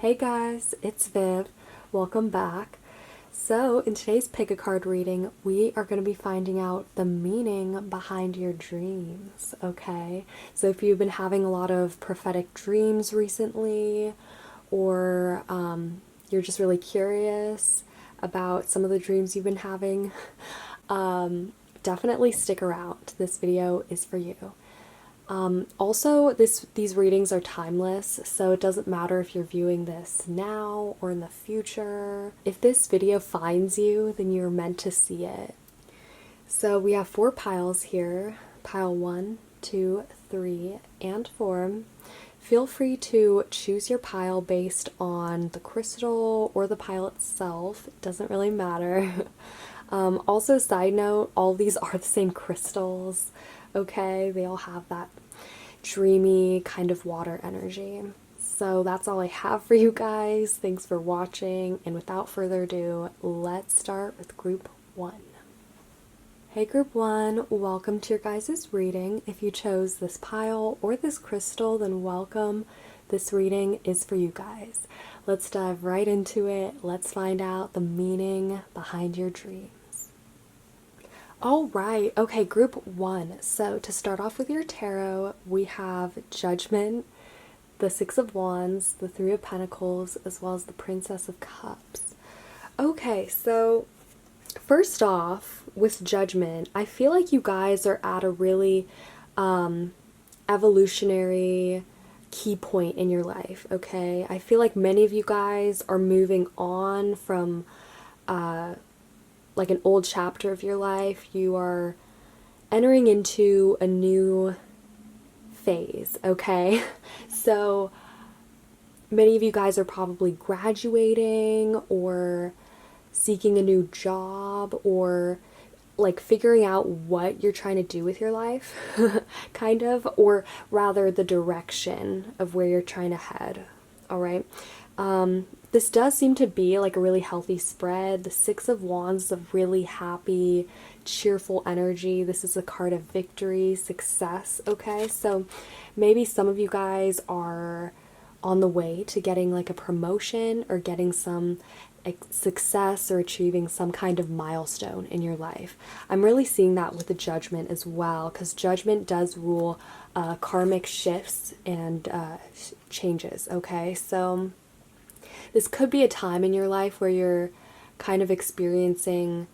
Hey guys, it's Viv. Welcome back. So, in today's pick a card reading, we are going to be finding out the meaning behind your dreams, okay? So, if you've been having a lot of prophetic dreams recently, or you're just really curious about some of the dreams you've been having, definitely stick around. This video is for you. Also, these readings are timeless, so it doesn't matter if you're viewing this now or in the future. If this video finds you, then you're meant to see it. So we have 4 piles here, pile 1, 2, 3, and 4. Feel free to choose your pile based on the crystal or the pile itself. It doesn't really matter. Also, side note, all these are the same crystals, okay? They all have that dreamy kind of water energy. So that's all I have for you guys. Thanks for watching, and without further ado, let's start with group 1. Hey group 1, welcome to your guys' reading. If you chose this pile or this crystal, then welcome. This reading is for you guys. Let's dive right into it. Let's find out the meaning behind your dreams. All right, okay, group 1. So to start off with your tarot, we have Judgment, the 6 of Wands, the 3 of Pentacles, as well as the Princess of Cups. Okay, so first off, with Judgment, I feel like you guys are at a really evolutionary key point in your life, okay? I feel like many of you guys are moving on from like an old chapter of your life. You are entering into a new phase, okay? So many of you guys are probably graduating or seeking a new job or like figuring out what you're trying to do with your life, kind of, or rather the direction of where you're trying to head, all right? This does seem to be like a really healthy spread. The 6 of Wands is a really happy, cheerful energy. This is a card of victory, success, okay? So maybe some of you guys are on the way to getting like a promotion or getting some success or achieving some kind of milestone in your life. I'm really seeing that with the Judgment as well, because Judgment does rule karmic shifts and changes, okay? So this could be a time in your life where you're kind of experiencing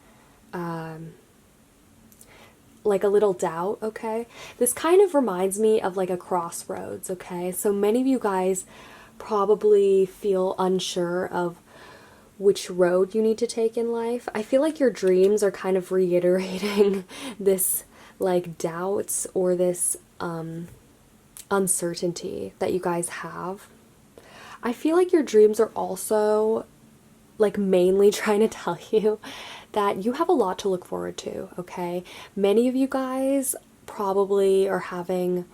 like a little doubt, okay? This kind of reminds me of like a crossroads, okay? So many of you guys probably feel unsure of which road you need to take in life. I feel like your dreams are kind of reiterating this like doubts or this uncertainty that you guys have. I feel like your dreams are also like mainly trying to tell you that you have a lot to look forward to, okay? Many of you guys probably are having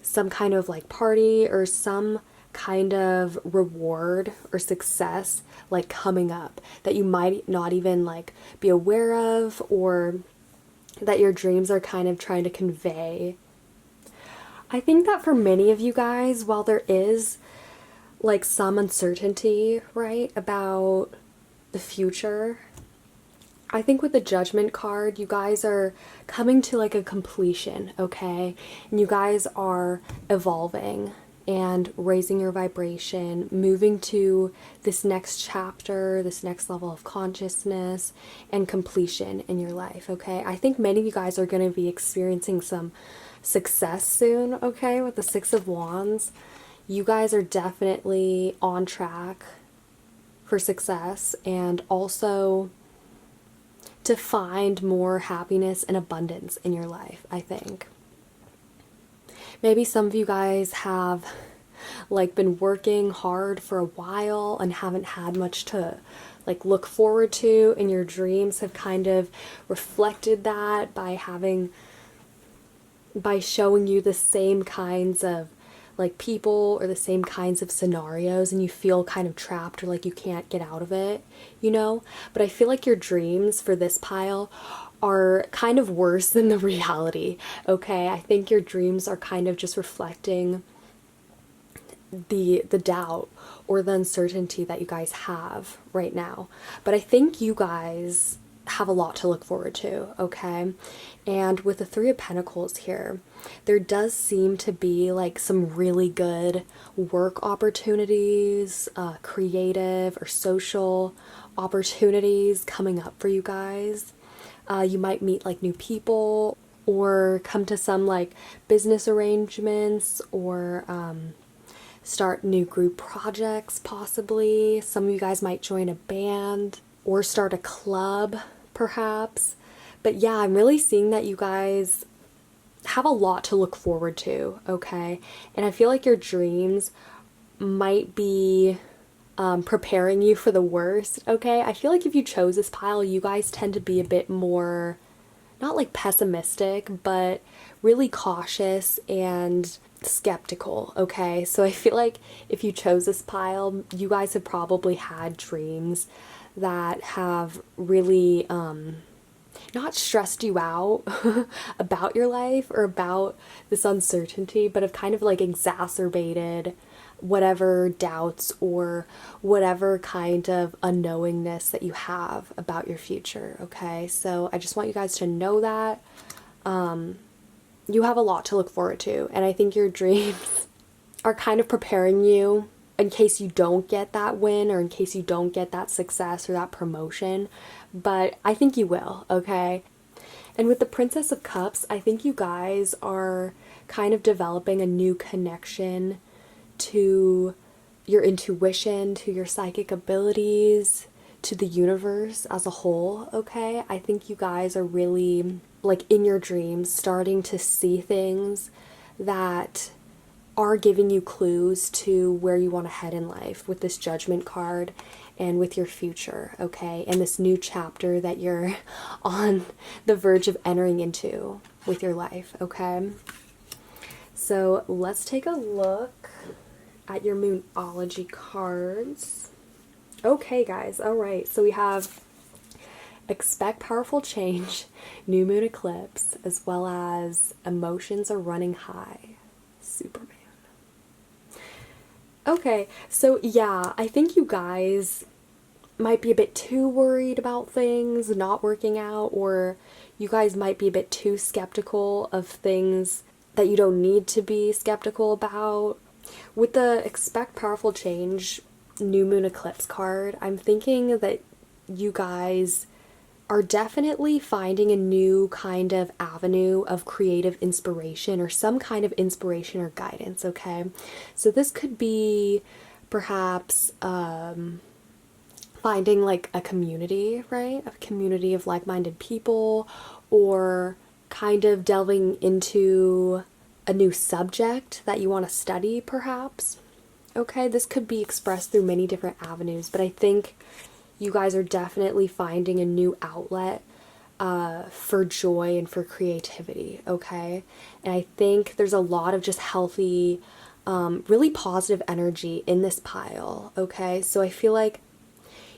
some kind of like party or some kind of reward or success like coming up that you might not even like be aware of, or that your dreams are kind of trying to convey. I think that for many of you guys, while there is like some uncertainty, right, about the future, I think with the Judgment card, you guys are coming to like a completion, okay? And you guys are evolving and raising your vibration, moving to this next chapter, this next level of consciousness and completion in your life, okay? I think many of you guys are going to be experiencing some success soon, okay, with the 6 of Wands. You guys are definitely on track for success and also to find more happiness and abundance in your life, I think. Maybe some of you guys have like been working hard for a while and haven't had much to like look forward to, and your dreams have kind of reflected that by showing you the same kinds of like people or the same kinds of scenarios, and you feel kind of trapped or like you can't get out of it, you know? But I feel like your dreams for this pile are kind of worse than the reality, okay? I think your dreams are kind of just reflecting the doubt or the uncertainty that you guys have right now. But I think you guys have a lot to look forward to, okay? And with the Three of Pentacles here, there does seem to be like some really good work opportunities, creative or social opportunities coming up for you guys. You might meet like new people or come to some like business arrangements or start new group projects possibly. Some of you guys might join a band or start a club perhaps. But yeah, I'm really seeing that you guys have a lot to look forward to, okay? And I feel like your dreams might be preparing you for the worst, okay? I feel like if you chose this pile, you guys tend to be a bit more, not like pessimistic, but really cautious and skeptical, okay? So I feel like if you chose this pile, you guys have probably had dreams that have really not stressed you out about your life or about this uncertainty, but have kind of like exacerbated whatever doubts or whatever kind of unknowingness that you have about your future, okay? So I just want you guys to know that you have a lot to look forward to, and I think your dreams are kind of preparing you in case you don't get that win or in case you don't get that success or that promotion, but I think you will, okay? And with the Princess of Cups, I think you guys are kind of developing a new connection to your intuition, to your psychic abilities, to the universe as a whole, okay? I think you guys are really, like in your dreams, starting to see things that are giving you clues to where you want to head in life with this Judgment card and with your future, okay? And this new chapter that you're on the verge of entering into with your life, okay? So let's take a look at your Moonology cards. Okay, guys, all right. So we have Expect Powerful Change, New Moon Eclipse, as well as Emotions Are Running High, Superman. Okay, so yeah, I think you guys might be a bit too worried about things not working out, or you guys might be a bit too skeptical of things that you don't need to be skeptical about. With the Expect Powerful Change New Moon Eclipse card, I'm thinking that you guys are definitely finding a new kind of avenue of creative inspiration or some kind of inspiration or guidance, okay? So this could be perhaps finding like a community, right? A community of like-minded people, or kind of delving into a new subject that you want to study perhaps. Okay, this could be expressed through many different avenues, but I think you guys are definitely finding a new outlet for joy and for creativity, okay? And I think there's a lot of just healthy, really positive energy in this pile, okay? So I feel like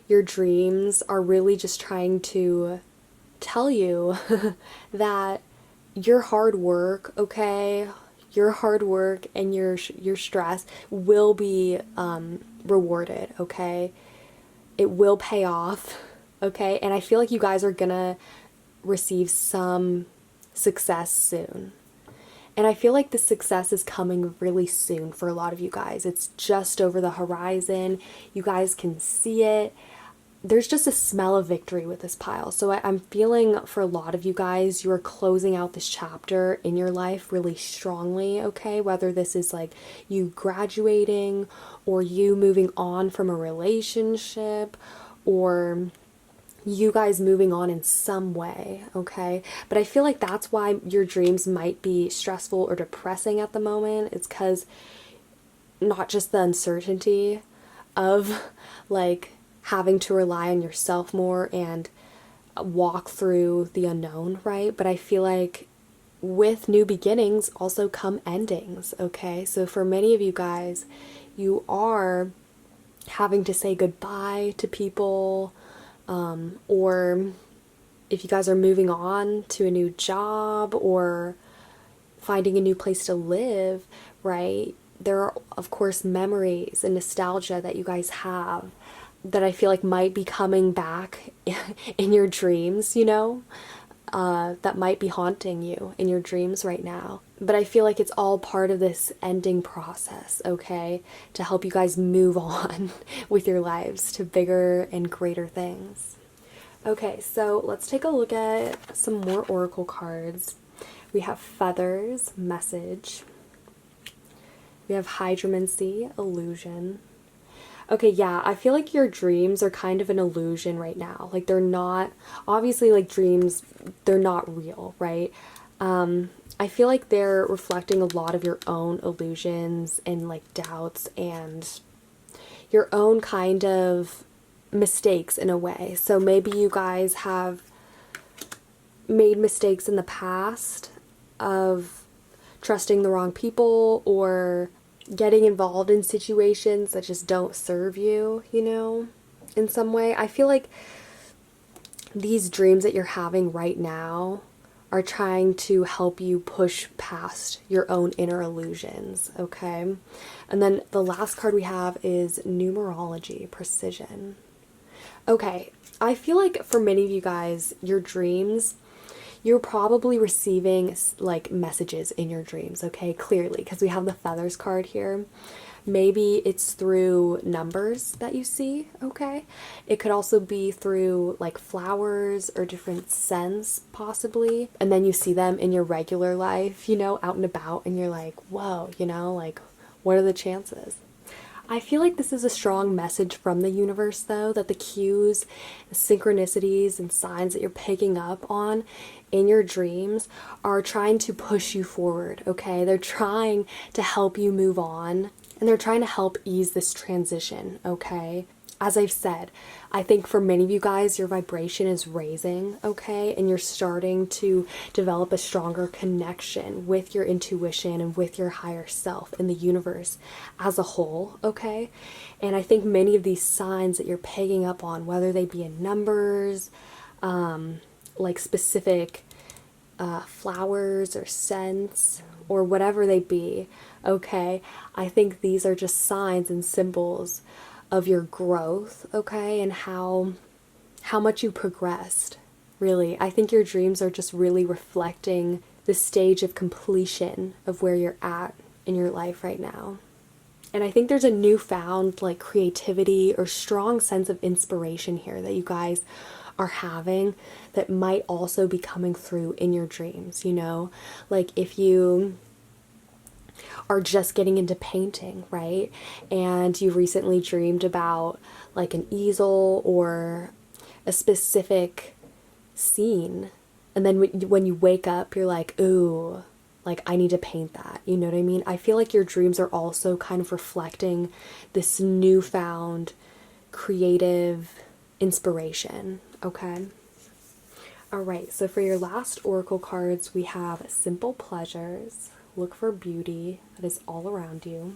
your dreams are really just trying to tell you that your hard work, okay? Your hard work and your stress will be rewarded, okay? It will pay off, okay? And I feel like you guys are gonna receive some success soon. And I feel like the success is coming really soon for a lot of you guys. It's just over the horizon. You guys can see it. There's just a smell of victory with this pile. So I'm feeling for a lot of you guys, you are closing out this chapter in your life really strongly, okay? Whether this is like you graduating or you moving on from a relationship or you guys moving on in some way, okay? But I feel like that's why your dreams might be stressful or depressing at the moment. It's because not just the uncertainty of like having to rely on yourself more and walk through the unknown, right? But I feel like with new beginnings also come endings, okay? So for many of you guys, you are having to say goodbye to people, or if you guys are moving on to a new job or finding a new place to live, right? there are, of course, memories and nostalgia that you guys have that I feel like might be coming back in your dreams, that might be haunting you in your dreams right now. But I feel like it's all part of this ending process, okay? To help you guys move on with your lives to bigger and greater things. Okay, so let's take a look at some more oracle cards. We have Feathers, Message. We have Hydromancy, Illusion. Okay, yeah, I feel like your dreams are kind of an illusion right now. Like, they're not, obviously, like, dreams, they're not real, right? I feel like they're reflecting a lot of your own illusions and, like, doubts and your own kind of mistakes in a way. So maybe you guys have made mistakes in the past of trusting the wrong people or getting involved in situations that just don't serve you, in some way. I feel like these dreams that you're having right now are trying to help you push past your own inner illusions, okay? And then the last card we have is Numerology, Precision. Okay, I feel like for many of you guys, your dreams, you're probably receiving like messages in your dreams, okay? Clearly, because we have the Feathers card here. Maybe it's through numbers that you see, okay? It could also be through like flowers or different scents, possibly. And then you see them in your regular life, out and about, and you're like, whoa, like, what are the chances? I feel like this is a strong message from the universe, though, that the cues, the synchronicities, and signs that you're picking up on in your dreams are trying to push you forward, okay? They're trying to help you move on, and they're trying to help ease this transition, okay? As I've said, I think for many of you guys, your vibration is raising, okay? And you're starting to develop a stronger connection with your intuition and with your higher self and the universe as a whole, okay? And I think many of these signs that you're picking up on, whether they be in numbers, like specific flowers or scents, or whatever they be, okay? I think these are just signs and symbols of your growth, okay, and how much you progressed, really. I think your dreams are just really reflecting the stage of completion of where you're at in your life right now. And I think there's a newfound like creativity or strong sense of inspiration here that you guys are having that might also be coming through in your dreams, like if you are just getting into painting, right? And you recently dreamed about like an easel or a specific scene. And then when you wake up, you're like, ooh, like I need to paint that. You know what I mean? I feel like your dreams are also kind of reflecting this newfound creative inspiration, okay? All right, so for your last oracle cards, we have Simple Pleasures. Look for beauty that is all around you.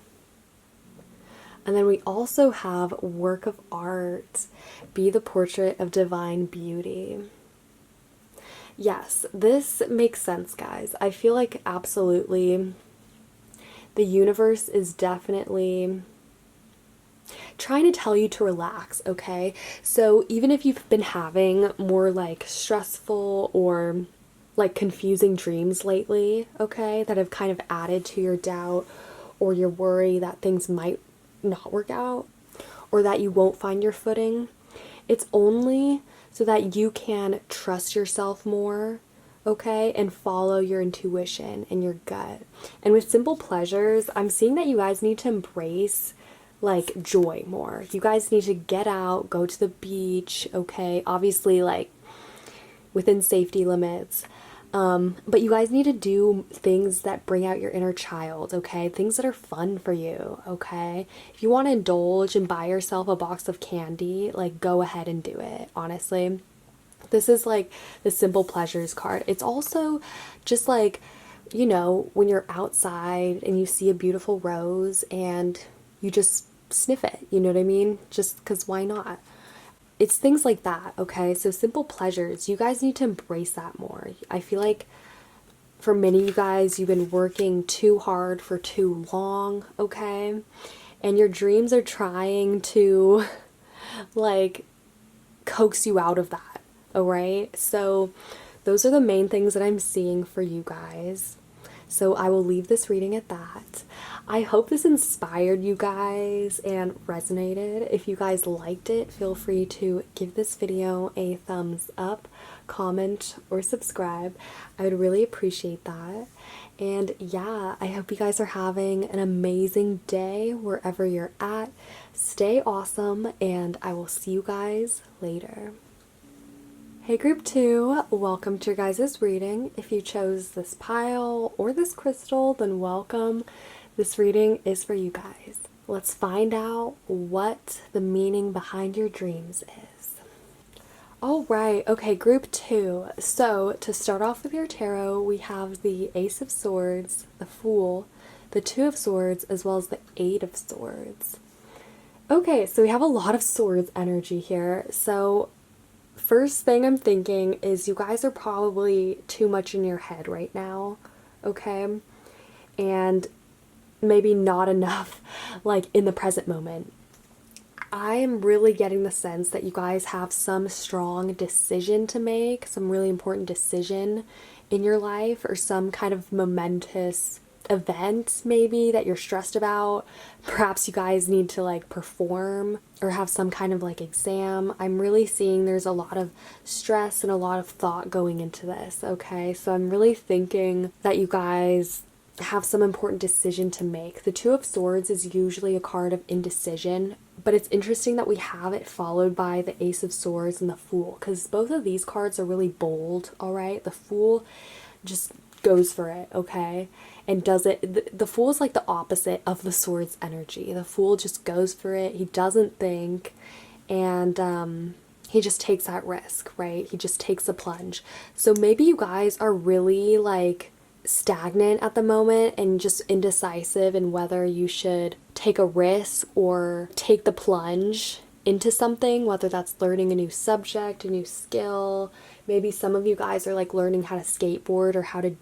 And then we also have Work of Art. Be the portrait of divine beauty. Yes, this makes sense, guys. I feel like absolutely the universe is definitely trying to tell you to relax, okay? So even if you've been having more like stressful or like confusing dreams lately, okay, that have kind of added to your doubt or your worry that things might not work out or that you won't find your footing, it's only so that you can trust yourself more, okay, and follow your intuition and your gut. And with Simple Pleasures, I'm seeing that you guys need to embrace like joy more. You guys need to get out, go to the beach, okay, obviously like within safety limits. But you guys need to do things that bring out your inner child, okay? Things that are fun for you, okay? If you want to indulge and buy yourself a box of candy, like go ahead and do it, honestly. This is like the Simple Pleasures card. It's also just like, when you're outside and you see a beautiful rose and you just sniff it, you know what I mean? Just because why not? It's things like that, okay? So Simple Pleasures, you guys need to embrace that more. I feel like for many of you guys, you've been working too hard for too long, okay? And your dreams are trying to, like, coax you out of that, all right? So those are the main things that I'm seeing for you guys. So I will leave this reading at that. I hope this inspired you guys and resonated. If you guys liked it, feel free to give this video a thumbs up, comment, or subscribe. I would really appreciate that. And yeah, I hope you guys are having an amazing day wherever you're at. Stay awesome, and I will see you guys later. Hey group 2, welcome to your guys' reading. If you chose this pile or this crystal, then welcome. This reading is for you guys. Let's find out what the meaning behind your dreams is. Alright, okay, group 2. So to start off with your tarot, we have the Ace of Swords, the Fool, the Two of Swords, as well as the Eight of Swords. Okay, so we have a lot of swords energy here. So first thing I'm thinking is you guys are probably too much in your head right now, okay? And maybe not enough, like, in the present moment. I am really getting the sense that you guys have some strong decision to make, some really important decision in your life, or some kind of momentous event maybe that you're stressed about. Perhaps you guys need to like perform or have some kind of like exam. I'm really seeing there's a lot of stress and a lot of thought going into this, okay? So I'm really thinking that you guys have some important decision to make. The Two of Swords is usually a card of indecision, but it's interesting that we have it followed by the Ace of Swords and the Fool, because both of these cards are really bold, all right? The Fool just goes for it, okay? And does it, the Fool is like the opposite of the Swords energy. The Fool just goes for it, he doesn't think, and he just takes that risk, right? He just takes a plunge. So maybe you guys are really like stagnant at the moment and just indecisive in whether you should take a risk or take the plunge into something, whether that's learning a new subject, a new skill. Maybe some of you guys are like learning how to skateboard or how to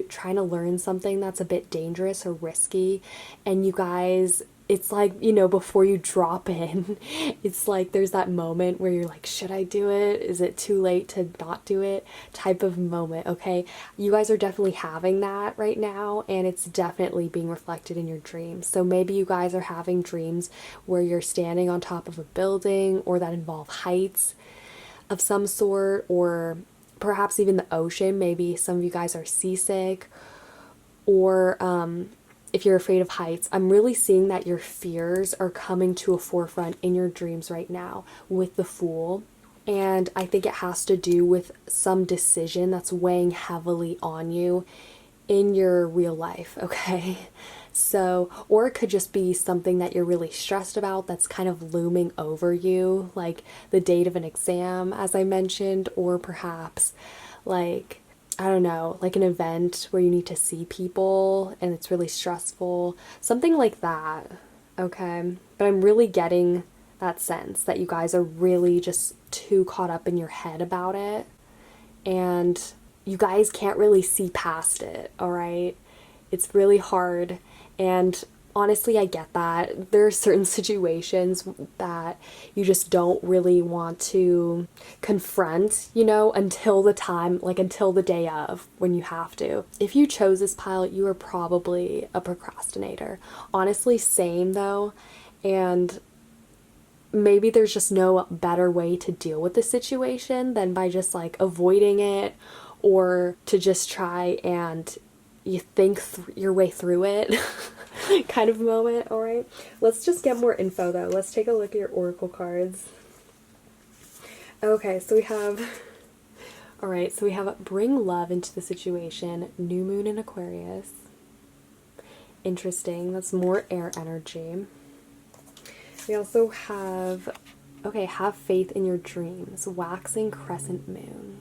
trying to learn something that's a bit dangerous or risky, and you guys, it's like, you know, before you drop in, it's like there's that moment where you're like, should I do it? Is it too late to not do it? Type of moment, okay? You guys are definitely having that right now, and it's definitely being reflected in your dreams. So maybe you guys are having dreams where you're standing on top of a building or that involve heights of some sort, or perhaps even the ocean. Maybe some of you guys are seasick, or if you're afraid of heights, I'm really seeing that your fears are coming to a forefront in your dreams right now with the Fool. And I think it has to do with some decision that's weighing heavily on you in your real life, okay? So, or it could just be something that you're really stressed about that's kind of looming over you, like the date of an exam, as I mentioned, or perhaps like, I don't know, like an event where you need to see people and it's really stressful, something like that, okay? But I'm really getting that sense that you guys are really just too caught up in your head about it, and you guys can't really see past it, all right? It's really hard, and honestly, I get that. There are certain situations that you just don't really want to confront, you know, until the time, like until the day of when you have to. If you chose this pile, you are probably a procrastinator. Honestly, same though, and maybe there's just no better way to deal with the situation than by just like avoiding it, or to just try and you think your way through it kind of moment. All right, let's just get more info though. Let's take a look at your oracle cards. Okay, so we have, all right, so we have bring love into the situation, new moon in Aquarius. Interesting, that's more air energy. We also have, okay, have faith in your dreams, waxing crescent moon.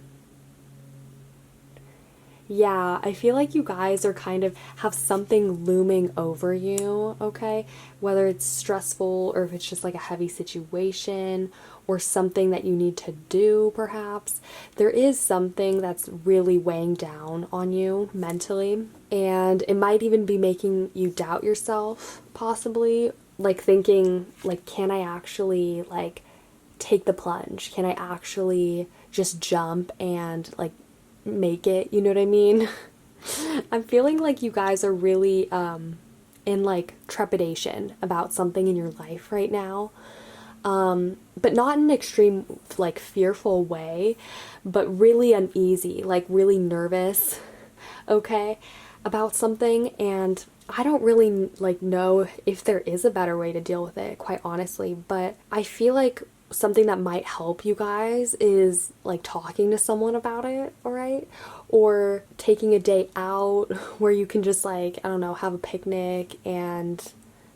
Yeah, I feel like you guys are kind of have something looming over you, okay? Whether it's stressful or if it's just like a heavy situation or something that you need to do, perhaps. There is something that's really weighing down on you mentally, and it might even be making you doubt yourself, possibly. Like thinking, like, can I actually, like, take the plunge? Can I actually just jump and, like, make it? You know what I mean? I'm feeling like you guys are really in like trepidation about something in your life right now. But not in an extreme, like, fearful way, but really uneasy, like really nervous, okay, about something. And I don't really like know if there is a better way to deal with it, quite honestly, but I feel like something that might help you guys is like talking to someone about it, all right? Or taking a day out where you can just, like, I don't know, have a picnic and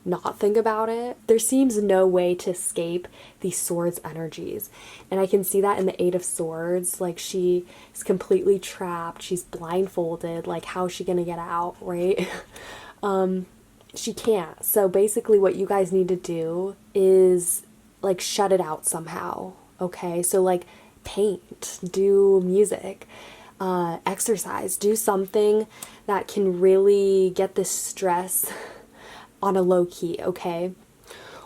not think about it. There seems no way to escape these swords energies. And I can see that in the Eight of Swords. Like, she is completely trapped. She's blindfolded. Like, how's she gonna get out, right? She can't. So basically what you guys need to do is like shut it out somehow. Okay? So like paint, do music, exercise, do something that can really get this stress on a low key, okay?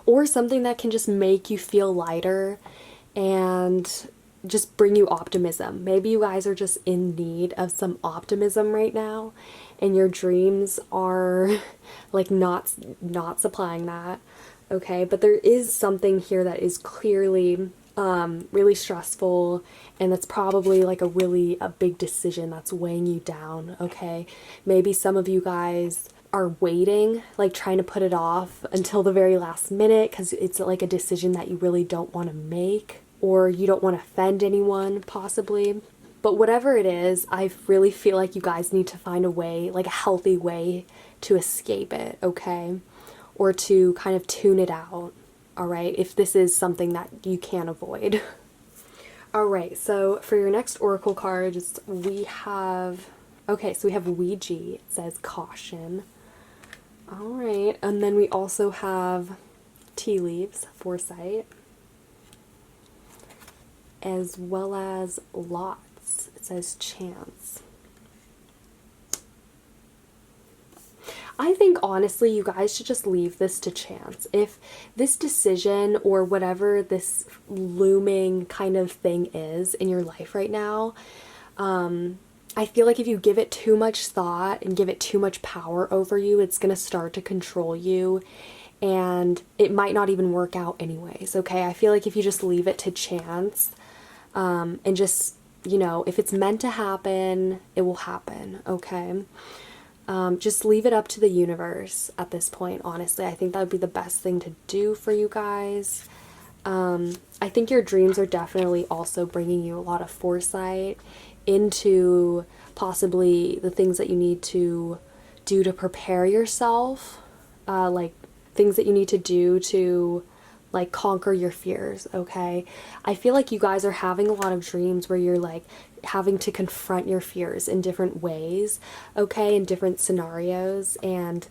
Or something that can just make you feel lighter and just bring you optimism. Maybe you guys are just in need of some optimism right now and your dreams are like not supplying that, okay? But there is something here that is clearly really stressful, and that's probably like a big decision that's weighing you down, okay? Maybe some of you guys are waiting, like trying to put it off until the very last minute because it's like a decision that you really don't want to make, or you don't want to offend anyone, possibly. But whatever it is, I really feel like you guys need to find a way, like a healthy way to escape it, okay? Or to kind of tune it out, all right? If this is something that you can't avoid. All right, so for your next oracle cards, we have, okay, so we have Ouija. It says caution. All right, and then we also have tea leaves, foresight, as well as lots. It says chance. I think honestly you guys should just leave this to chance. If this decision or whatever this looming kind of thing is in your life right now, I feel like if you give it too much thought and give it too much power over you, it's going to start to control you and it might not even work out anyways, okay? I feel like if you just leave it to chance, and just, you know, if it's meant to happen, it will happen, okay? Just leave it up to the universe at this point, honestly. I think that would be the best thing to do for you guys. I think your dreams are definitely also bringing you a lot of foresight into possibly the things that you need to do to prepare yourself, like things that you need to do to like conquer your fears, okay? I feel like you guys are having a lot of dreams where you're like having to confront your fears in different ways, okay, in different scenarios, and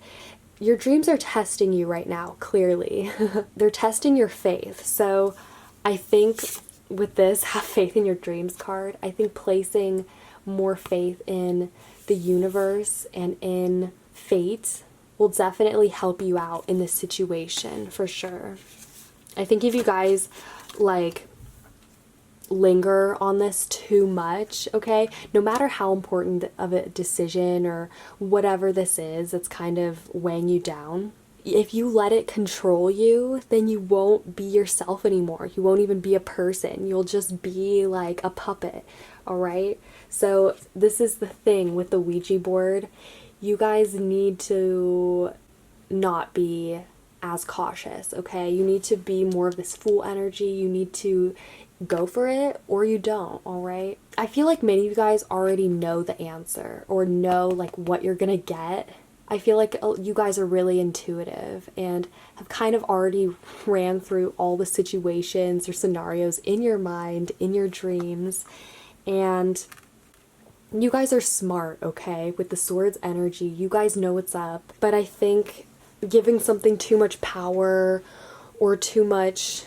your dreams are testing you right now, clearly. They're testing your faith. So I think with this have faith in your dreams card, I think placing more faith in the universe and in fate will definitely help you out in this situation, for sure. I think if you guys like linger on this too much, okay, no matter how important of a decision or whatever this is that's kind of weighing you down, if you let it control you, then you won't be yourself anymore. You won't even be a person. You'll just be like a puppet, all right? So this is the thing with the Ouija board. You guys need to not be as cautious, okay? You need to be more of this fool energy. You need to go for it or you don't, all right? I feel like many of you guys already know the answer or know like what you're gonna get. I feel like you guys are really intuitive and have kind of already ran through all the situations or scenarios in your mind, in your dreams, and you guys are smart, okay? With the Swords energy, you guys know what's up. But I think giving something too much power or too much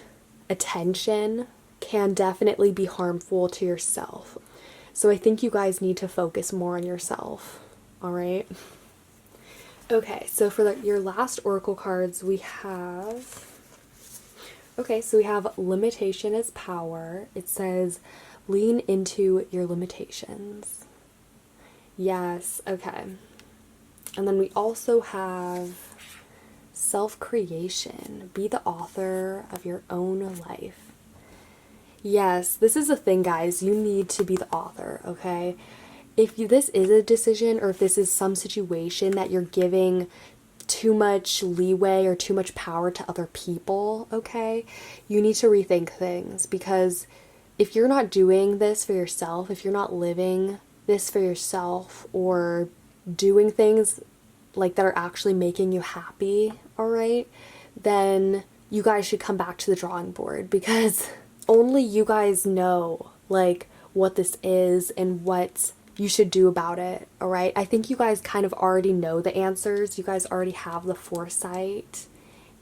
attention can definitely be harmful to yourself. So I think you guys need to focus more on yourself, all right? Okay, so for your last oracle cards, we have... Okay, so we have limitation as power. It says, lean into your limitations. Yes, okay. And then we also have self-creation. Be the author of your own life. Yes, this is the thing, guys. You need to be the author, okay? If this is a decision, or if this is some situation that you're giving too much leeway or too much power to other people, okay, you need to rethink things. Because if you're not doing this for yourself, if you're not living this for yourself, or doing things like that are actually making you happy, all right, then you guys should come back to the drawing board, because only you guys know like what this is and what you should do about it, all right? I think you guys kind of already know the answers. You guys already have the foresight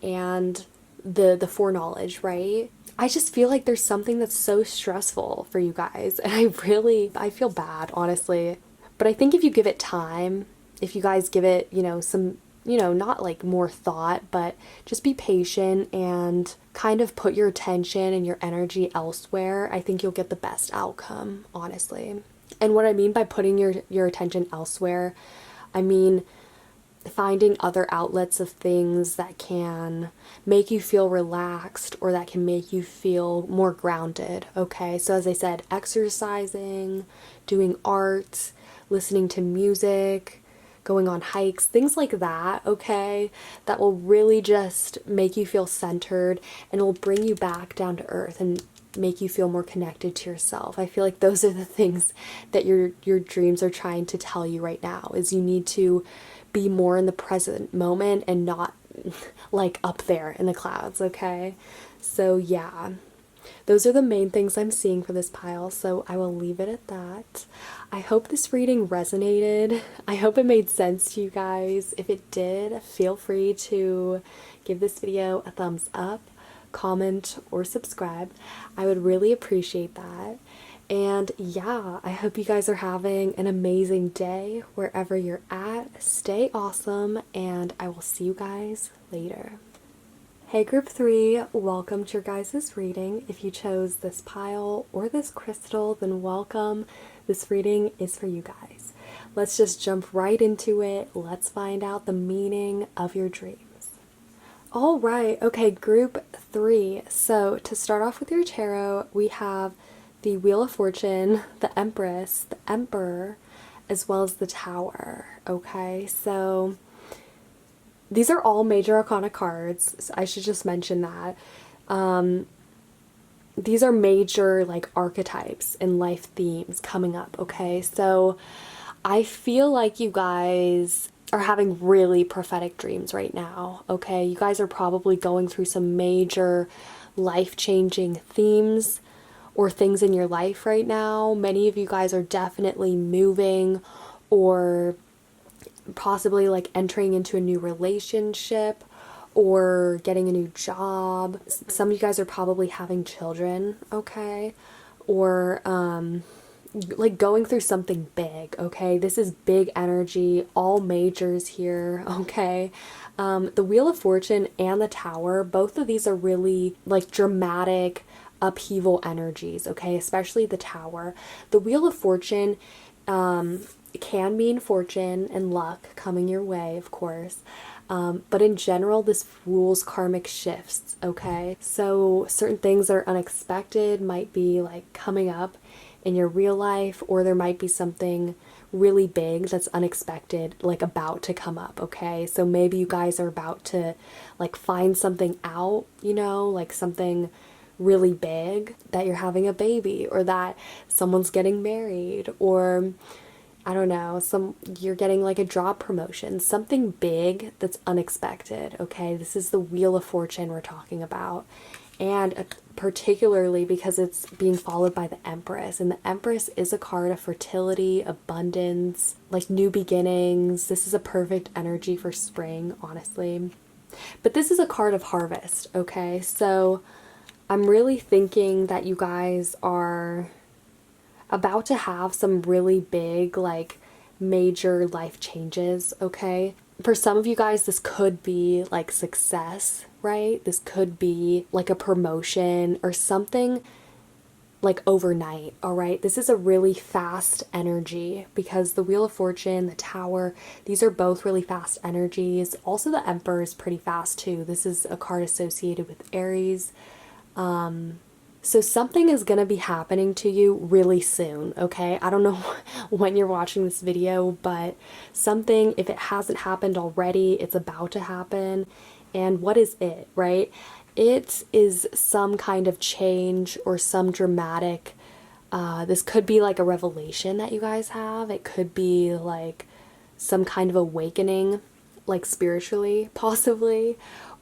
and the foreknowledge, right? I just feel like there's something that's so stressful for you guys, and I feel bad, honestly. But I think if you give it time, if you guys give it, some, not like more thought, but just be patient and kind of put your attention and your energy elsewhere, I think you'll get the best outcome, honestly. And what I mean by putting your attention elsewhere, I mean finding other outlets of things that can make you feel relaxed, or that can make you feel more grounded, okay? So as I said, exercising, doing art, listening to music, going on hikes, things like that, okay? That will really just make you feel centered, and it will bring you back down to earth and make you feel more connected to yourself. I feel like those are the things that your dreams are trying to tell you right now, is you need to be more in the present moment and not like up there in the clouds, okay? So yeah, those are the main things I'm seeing for this pile, so I will leave it at that. I hope this reading resonated. I hope it made sense to you guys. If it did, feel free to give this video a thumbs up, comment, or subscribe. I would really appreciate that. And yeah, I hope you guys are having an amazing day wherever you're at. Stay awesome, and I will see you guys later. Hey group 3, welcome to your guys' reading. If you chose this pile or this crystal, then welcome. This reading is for you guys. Let's just jump right into it. Let's find out the meaning of your dreams. All right, okay, group 3. So to start off with your tarot, we have the Wheel of Fortune, the Empress, the Emperor, as well as the Tower, okay? So these are all major arcana cards. So I should just mention that. These are major like archetypes and life themes coming up, okay? So I feel like you guys are having really prophetic dreams right now, okay? You guys are probably going through some major life-changing themes or things in your life right now. Many of you guys are definitely moving, or possibly like entering into a new relationship, or getting a new job. Some of you guys are probably having children, okay? Or like going through something big, okay? This is big energy, all majors here, okay? The Wheel of Fortune and the Tower, both of these are really like dramatic upheaval energies, okay? Especially the Tower. The Wheel of Fortune can mean fortune and luck coming your way, of course. But in general, this rules karmic shifts, okay? So certain things that are unexpected might be like coming up in your real life, or there might be something really big that's unexpected, like about to come up, okay? So maybe you guys are about to like find something out, like something really big, that you're having a baby, or that someone's getting married, or I don't know, you're getting like a job promotion, something big that's unexpected, okay? This is the Wheel of Fortune we're talking about. And particularly because it's being followed by the Empress. And the Empress is a card of fertility, abundance, like new beginnings. This is a perfect energy for spring, honestly. But this is a card of harvest, okay? So I'm really thinking that you guys are about to have some really big, like, major life changes, okay? For some of you guys, this could be like success, right? This could be like a promotion or something like overnight, all right? This is a really fast energy because the Wheel of Fortune, the Tower, these are both really fast energies. Also, the Emperor is pretty fast too. This is a card associated with Aries. So something is going to be happening to you really soon, okay? I don't know when you're watching this video, but something, if it hasn't happened already, it's about to happen. And what is it, right? It is some kind of change or some dramatic, this could be like a revelation that you guys have. It could be like some kind of awakening, like spiritually, possibly.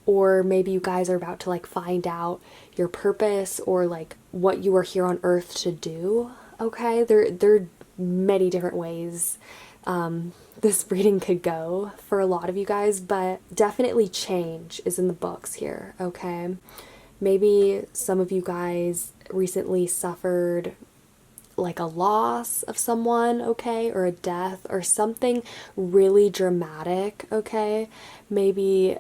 Or maybe you guys are about to like find out your purpose or like what you are here on earth to do. Okay, there are many different ways this reading could go for a lot of you guys, but definitely change is in the books here. Okay, maybe some of you guys recently suffered like a loss of someone, okay, or a death or something really dramatic, okay? Maybe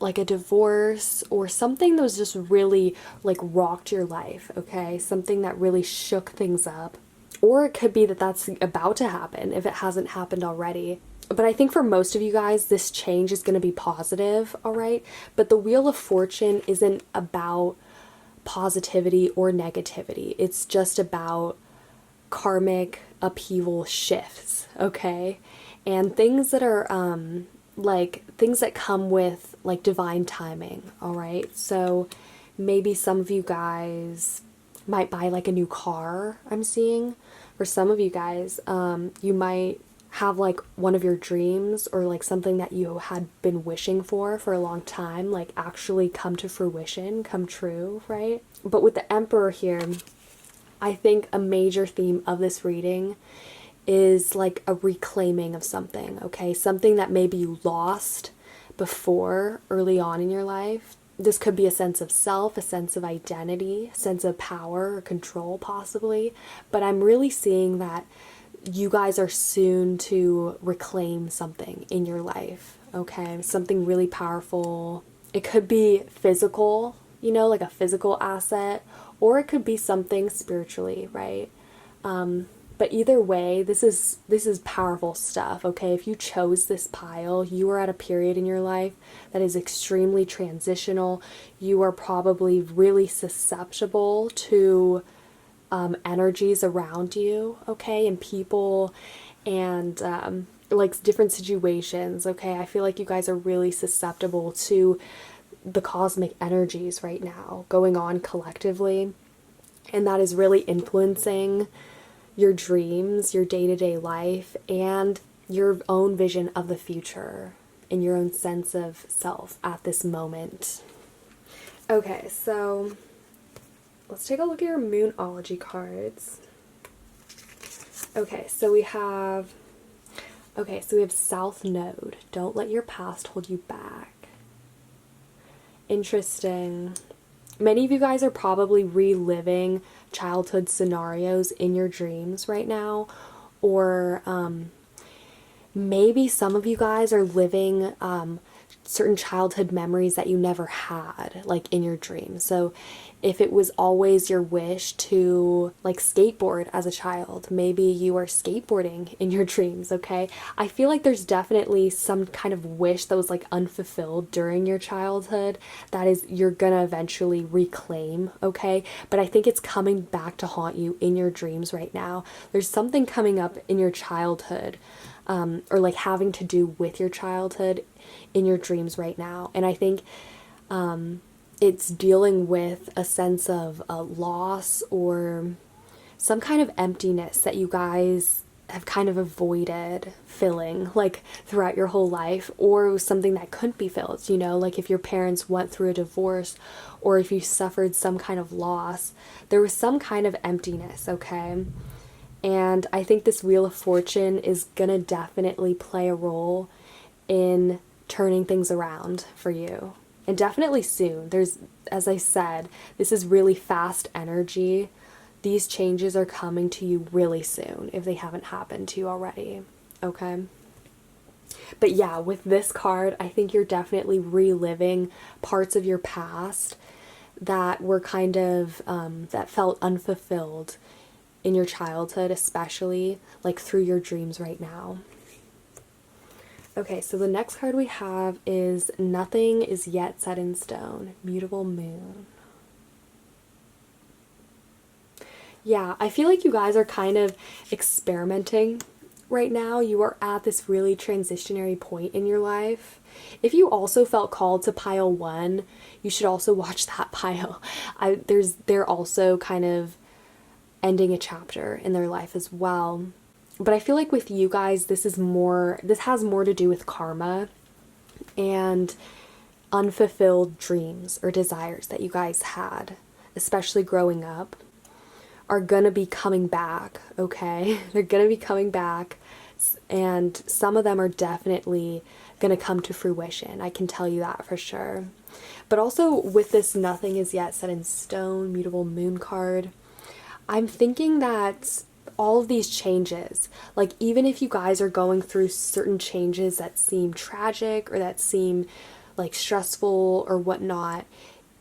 like a divorce or something that was just really like rocked your life, okay? Something that really shook things up. Or it could be that that's about to happen if it hasn't happened already. But I think for most of you guys, this change is going to be positive, all right? But the Wheel of Fortune isn't about positivity or negativity. It's just about karmic upheaval shifts, okay? And things that are like things that come with like divine timing, all right? So maybe some of you guys might buy like a new car, I'm seeing. For some of you guys, you might have like one of your dreams or like something that you had been wishing for a long time, like actually come to fruition, come true, right? But with the Emperor here, I think a major theme of this reading is like a reclaiming of something, okay? Something that maybe you lost before early on in your life. This could be a sense of self, a sense of identity, a sense of power or control possibly. But I'm really seeing that you guys are soon to reclaim something in your life, okay? Something really powerful. It could be physical, you know, like a physical asset, or it could be something spiritually, right? But either way, this is powerful stuff, okay? If you chose this pile, you are at a period in your life that is extremely transitional. You are probably really susceptible to energies around you, okay? And people and like different situations, okay? I feel like you guys are really susceptible to the cosmic energies right now going on collectively. And that is really influencing your dreams, your day-to-day life, and your own vision of the future and your own sense of self at this moment. Okay, so let's take a look at your Moonology cards. Okay, so we have South Node. Don't let your past hold you back. Interesting. Many of you guys are probably reliving childhood scenarios in your dreams right now, or maybe some of you guys are living certain childhood memories that you never had, like in your dreams. So if it was always your wish to like skateboard as a child, maybe you are skateboarding in your dreams, okay? I feel like there's definitely some kind of wish that was like unfulfilled during your childhood that is you're gonna eventually reclaim, okay? But I think it's coming back to haunt you in your dreams right now. There's something coming up in your childhood, or like having to do with your childhood in your dreams right now. And I think it's dealing with a sense of loss or some kind of emptiness that you guys have kind of avoided filling like throughout your whole life, or it was something that couldn't be filled, you know, like if your parents went through a divorce or if you suffered some kind of loss, there was some kind of emptiness, okay? And I think this Wheel of Fortune is gonna definitely play a role in turning things around for you. And definitely soon. There's, as I said, this is really fast energy. These changes are coming to you really soon if they haven't happened to you already, okay? But yeah, with this card, I think you're definitely reliving parts of your past that were kind of, that felt unfulfilled in your childhood, especially like through your dreams right now. Okay, so the next card we have is Nothing is Yet Set in Stone, Mutable Moon. Yeah, I feel like you guys are kind of experimenting right now. You are at this really transitionary point in your life. If you also felt called to pile one, you should also watch that pile. They're also kind of ending a chapter in their life as well. But I feel like with you guys, this has more to do with karma and unfulfilled dreams or desires that you guys had, especially growing up, are gonna be coming back, okay? They're gonna be coming back, and some of them are definitely gonna come to fruition. I can tell you that for sure. But also with this Nothing is Yet Set in Stone, Mutable Moon card, I'm thinking that all of these changes, like even if you guys are going through certain changes that seem tragic or that seem like stressful or whatnot,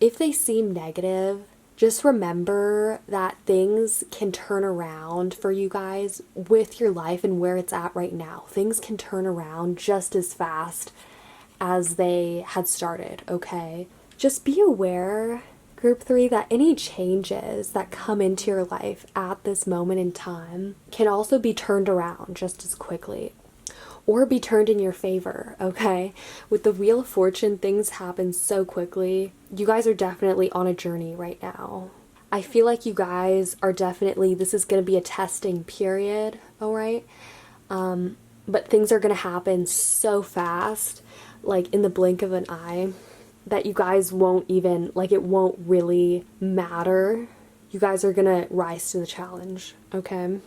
if they seem negative, just remember that things can turn around for you guys with your life and where it's at right now. Things can turn around just as fast as they had started, okay? Just be aware, Group 3, that any changes that come into your life at this moment in time can also be turned around just as quickly, or be turned in your favor, okay? With the Wheel of Fortune, things happen so quickly. You guys are definitely on a journey right now. I feel like you guys are definitely, this is going to be a testing period, all right? But things are going to happen so fast, like in the blink of an eye, that you guys won't even, like it won't really matter. You guys are going to rise to the challenge, okay?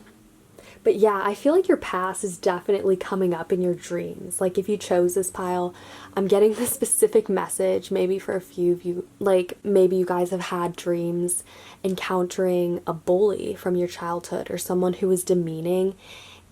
But yeah, I feel like your past is definitely coming up in your dreams. Like if you chose this pile, I'm getting the specific message, maybe for a few of you, like maybe you guys have had dreams encountering a bully from your childhood or someone who was demeaning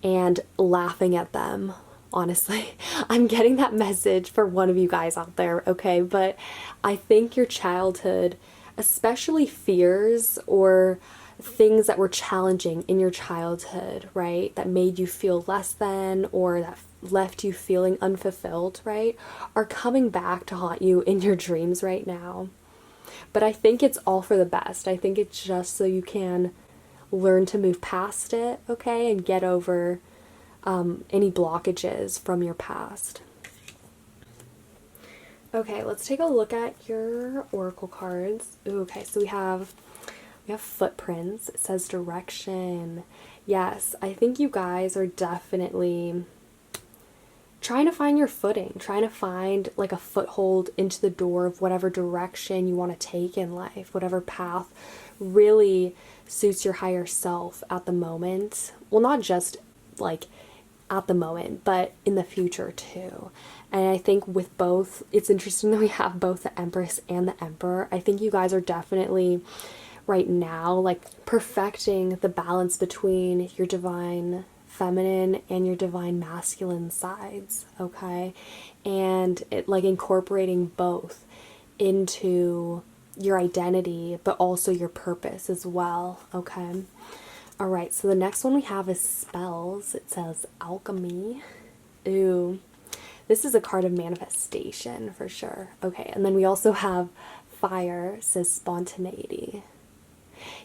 and laughing at them. Honestly, I'm getting that message for one of you guys out there, okay? But I think your childhood, especially fears or things that were challenging in your childhood, right, that made you feel less than or that left you feeling unfulfilled, right, are coming back to haunt you in your dreams right now. But I think it's all for the best. I think it's just so you can learn to move past it, okay, and get over any blockages from your past. Okay, let's take a look at your oracle cards. Ooh, okay, so we have footprints. It says direction. Yes, I think you guys are definitely trying to find your footing, trying to find like a foothold into the door of whatever direction you want to take in life, whatever path really suits your higher self at the moment. Well, not just like at the moment, but in the future too. And I think with both, it's interesting that we have both the Empress and the Emperor. I think you guys are definitely right now like perfecting the balance between your divine feminine and your divine masculine sides, okay? And it like incorporating both into your identity, but also your purpose as well, okay? All right, so the next one we have is spells. It says alchemy. Ooh, this is a card of manifestation for sure. Okay, and then we also have fire. It says spontaneity.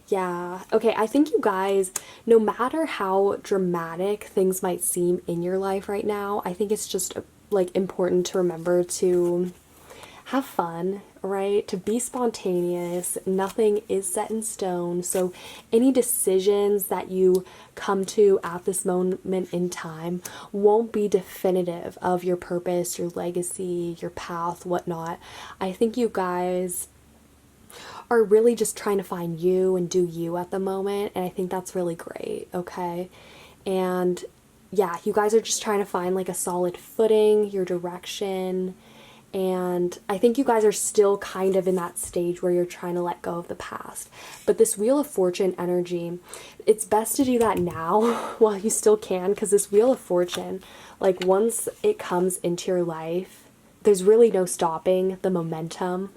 Yeah, okay, I think you guys, no matter how dramatic things might seem in your life right now, I think it's just like important to remember to have fun, right? To be spontaneous. Nothing is set in stone. So any decisions that you come to at this moment in time won't be definitive of your purpose, your legacy, your path, whatnot. I think you guys are really just trying to find you and do you at the moment, and I think that's really great, okay? And yeah, you guys are just trying to find like a solid footing, your direction, and I think you guys are still kind of in that stage where you're trying to let go of the past. But this Wheel of Fortune energy, it's best to do that now while you still can, because this Wheel of Fortune, like once it comes into your life, there's really no stopping the momentum.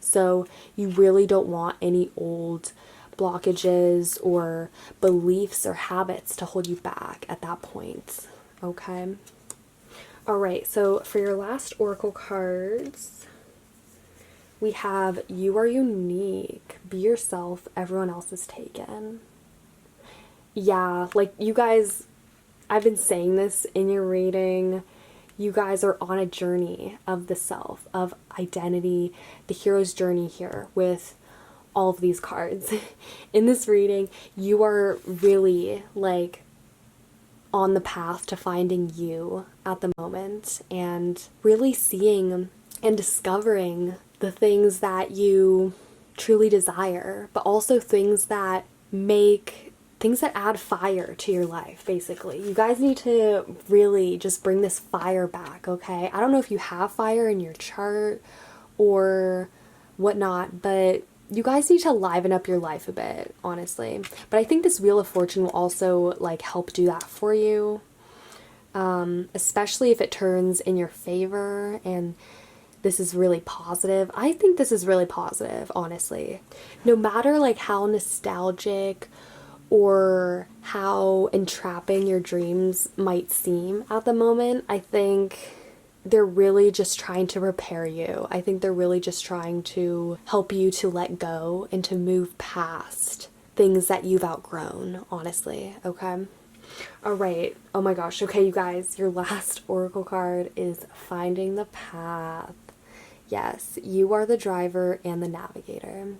So you really don't want any old blockages or beliefs or habits to hold you back at that point, okay? All right, so for your last oracle cards, we have you are unique, be yourself, everyone else is taken. Yeah, like you guys, I've been saying this in your reading, you guys are on a journey of the self, of identity, the hero's journey here with all of these cards. In this reading, you are really like on the path to finding you at the moment and really seeing and discovering the things that you truly desire, but also things that add fire to your life, basically. You guys need to really just bring this fire back, okay? I don't know if you have fire in your chart or whatnot, but you guys need to liven up your life a bit, honestly. But I think this Wheel of Fortune will also like help do that for you, especially if it turns in your favor and this is really positive. I think this is really positive, honestly. No matter like how nostalgic or how entrapping your dreams might seem at the moment, I think they're really just trying to prepare you. I think they're really just trying to help you to let go and to move past things that you've outgrown, honestly, okay? All right. Oh my gosh. Okay, you guys, your last oracle card is Finding the Path. Yes, you are the driver and the navigator.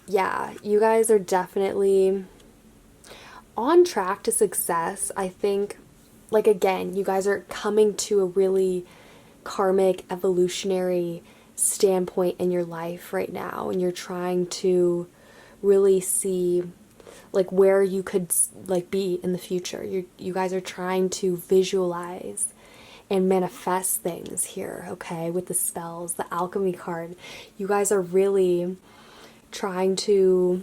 Yeah, you guys are definitely on track to success. I think, like, again, you guys are coming to a really karmic, evolutionary standpoint in your life right now, and you're trying to really see like where you could like be in the future. You guys are trying to visualize and manifest things here, okay? With the spells, the alchemy card, you guys are really trying to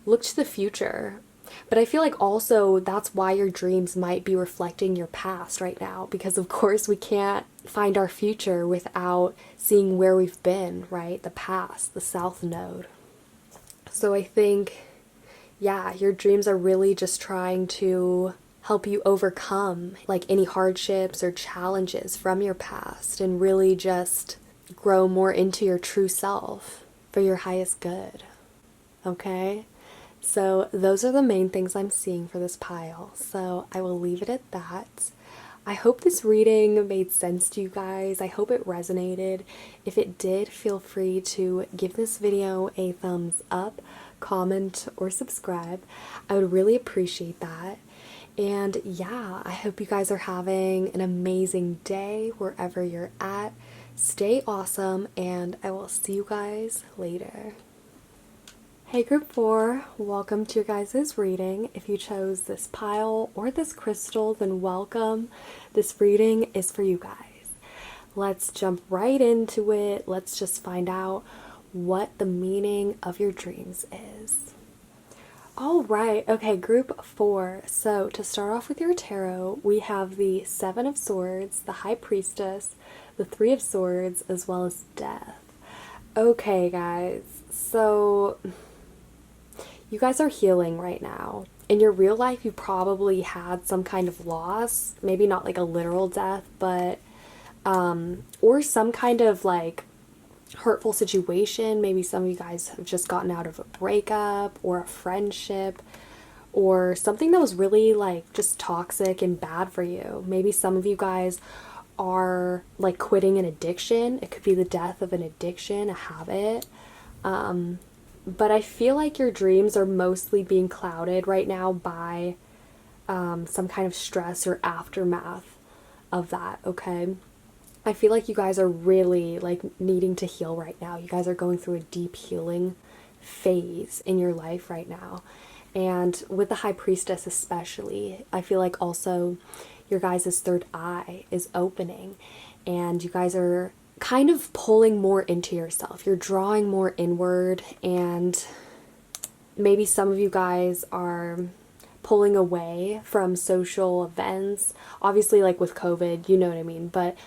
look to the future. But I feel like also that's why your dreams might be reflecting your past right now, because of course we can't find our future without seeing where we've been, right? The past, the South Node. So I think, yeah, your dreams are really just trying to help you overcome like any hardships or challenges from your past and really just grow more into your true self for your highest good. Okay? So those are the main things I'm seeing for this pile. So I will leave it at that. I hope this reading made sense to you guys. I hope it resonated. If it did, feel free to give this video a thumbs up, comment, or subscribe. I would really appreciate that. And yeah, I hope you guys are having an amazing day wherever you're at. Stay awesome, and I will see you guys later. Hey Group 4, welcome to your guys' reading. If you chose this pile or this crystal, then welcome. This reading is for you guys. Let's jump right into it. Let's just find out what the meaning of your dreams is. All right, okay, Group 4. So to start off with your tarot, we have the Seven of Swords, the High Priestess, the Three of Swords, as well as Death. Okay, guys, so you guys are healing right now. In your real life, you probably had some kind of loss, maybe not like a literal death, but, or some kind of like hurtful situation. Maybe some of you guys have just gotten out of a breakup or a friendship or something that was really like just toxic and bad for you. Maybe some of you guys are like quitting an addiction. It could be the death of an addiction, a habit. But I feel like your dreams are mostly being clouded right now by some kind of stress or aftermath of that, okay? I feel like you guys are really like needing to heal right now. You guys are going through a deep healing phase in your life right now. And with the High Priestess especially, I feel like also your guys' third eye is opening and you guys are kind of pulling more into yourself. You're drawing more inward, and maybe some of you guys are pulling away from social events. Obviously, like with COVID, you know what I mean, but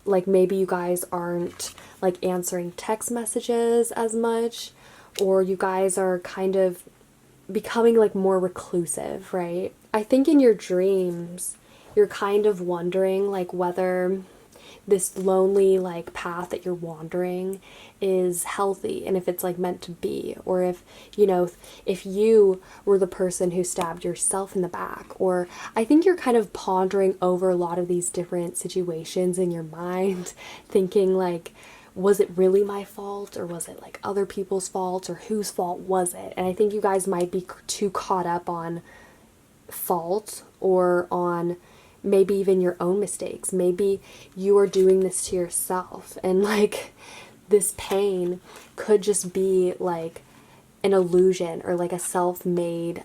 like maybe you guys aren't like answering text messages as much, or you guys are kind of becoming like more reclusive, right? I think in your dreams, you're kind of wondering like whether this lonely like path that you're wandering is healthy and if it's like meant to be, or if, you know, if you were the person who stabbed yourself in the back. Or I think you're kind of pondering over a lot of these different situations in your mind, thinking like, was it really my fault, or was it like other people's fault, or whose fault was it? And I think you guys might be too caught up on fault or on maybe even your own mistakes. Maybe you are doing this to yourself, and like this pain could just be like an illusion or like a self-made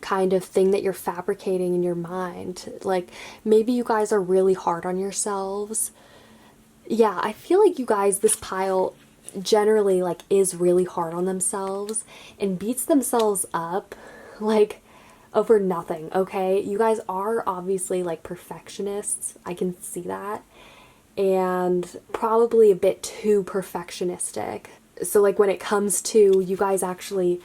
kind of thing that you're fabricating in your mind. Like maybe you guys are really hard on yourselves. Yeah, I feel like you guys, this pile generally like is really hard on themselves and beats themselves up like over nothing, okay? You guys are obviously like perfectionists. I can see that. And probably a bit too perfectionistic. So like when it comes to you guys actually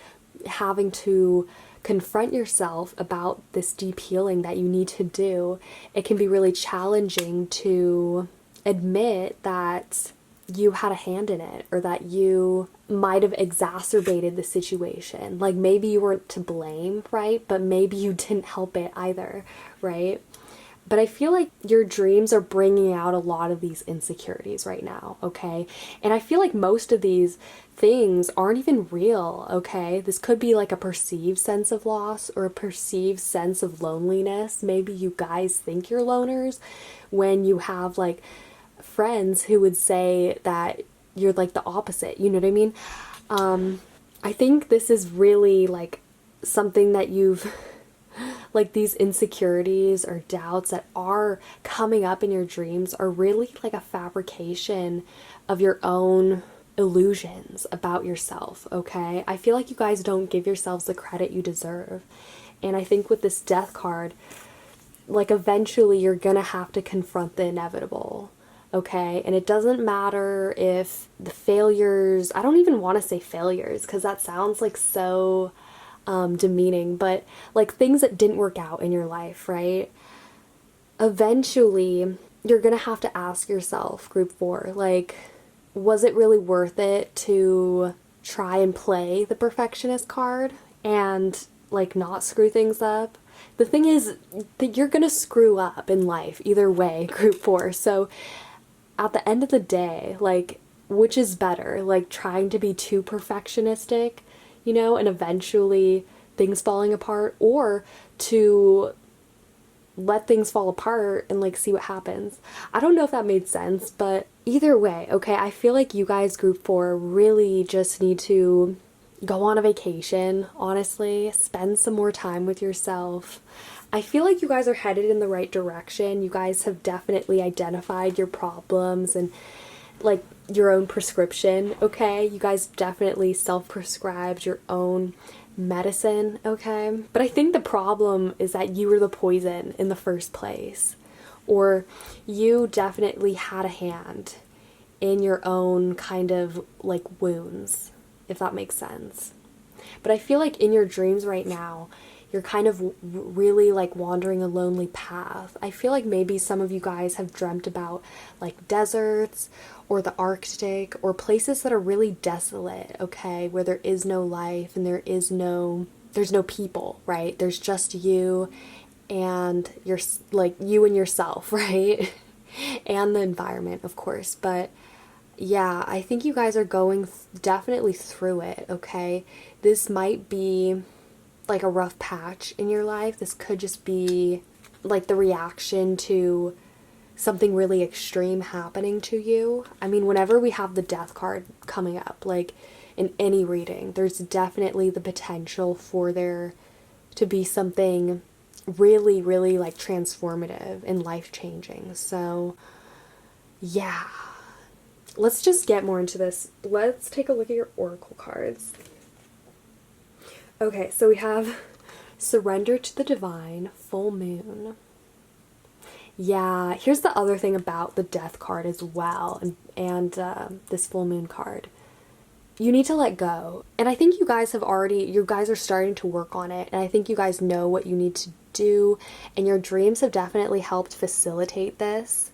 having to confront yourself about this deep healing that you need to do, it can be really challenging to admit that you had a hand in it, or that you might have exacerbated the situation. Like maybe you weren't to blame, right? But maybe you didn't help it either, right? But I feel like your dreams are bringing out a lot of these insecurities right now, okay? And I feel like most of these things aren't even real, okay? This could be like a perceived sense of loss or a perceived sense of loneliness. Maybe you guys think you're loners when you have like friends who would say that you're like the opposite, you know what I mean? I think this is really like something that you've like these insecurities or doubts that are coming up in your dreams are really like a fabrication of your own illusions about yourself, okay? I feel like you guys don't give yourselves the credit you deserve. And I think with this death card, like eventually you're gonna have to confront the inevitable, okay? And it doesn't matter if the failures, I don't even want to say failures because that sounds like so demeaning, but like things that didn't work out in your life, right? Eventually you're gonna have to ask yourself, group 4, like, was it really worth it to try and play the perfectionist card and like not screw things up? The thing is that you're gonna screw up in life either way, group 4. So at the end of the day, like, which is better? Like trying to be too perfectionistic, you know, and eventually things falling apart, or to let things fall apart and like see what happens. I don't know if that made sense, but either way, okay, I feel like you guys, group 4, really just need to go on a vacation, honestly, spend some more time with yourself. I feel like you guys are headed in the right direction. You guys have definitely identified your problems and like your own prescription, okay? You guys definitely self-prescribed your own medicine, okay? But I think the problem is that you were the poison in the first place, or you definitely had a hand in your own kind of like wounds, if that makes sense. But I feel like in your dreams right now, you're kind of really like wandering a lonely path. I feel like maybe some of you guys have dreamt about like deserts or the Arctic or places that are really desolate, okay, where there is no life and there's no people, right? There's just you and you're like you and yourself, right? and the environment, of course. But yeah, I think you guys are going definitely through it, okay? This might be like a rough patch in your life. This could just be like the reaction to something really extreme happening to you. I mean, whenever we have the death card coming up, like in any reading, there's definitely the potential for there to be something really, really like transformative and life changing. So, yeah. Let's just get more into this. Let's take a look at your oracle cards. Okay, so we have Surrender to the Divine, Full Moon. Yeah, here's the other thing about the Death card as well, and this Full Moon card. You need to let go. And I think you guys are starting to work on it, and I think you guys know what you need to do, and your dreams have definitely helped facilitate this.